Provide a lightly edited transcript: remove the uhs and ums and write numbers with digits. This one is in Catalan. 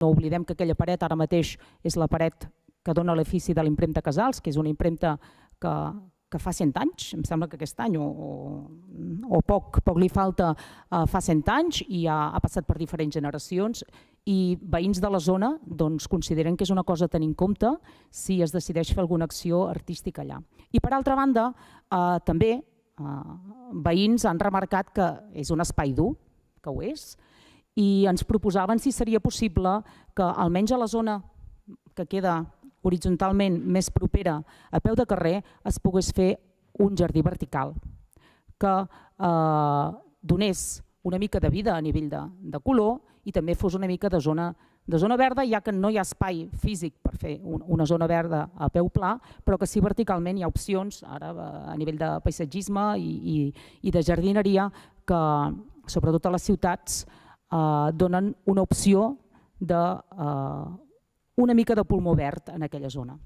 No oblidem que aquella paret ara mateix és la paret que dona l'ofici de l'impremta Casals, que és una impremta que fa 100 anys, em sembla que aquest any, o poc li falta, fa 100 anys i ha passat per diferents generacions, i veïns de la zona consideren que és una cosa a tenir en compte si es decideix fer alguna acció artística allà. I per altra banda, també veïns han remarcat que és un espai dur, que ho és, i ens proposaven si seria possible que almenys a la zona que queda horitzontalment més propera a peu de carrer es pogués fer un jardí vertical que donés una mica de vida a nivell de color i també fos una mica de zona verda, ja que no hi ha espai físic per fer una zona verda a peu pla, però que sí verticalment hi ha opcions ara a nivell de paisatgisme i de jardineria que sobretot a les ciutats donen una opció d'una mica de pulmó verd en aquella zona.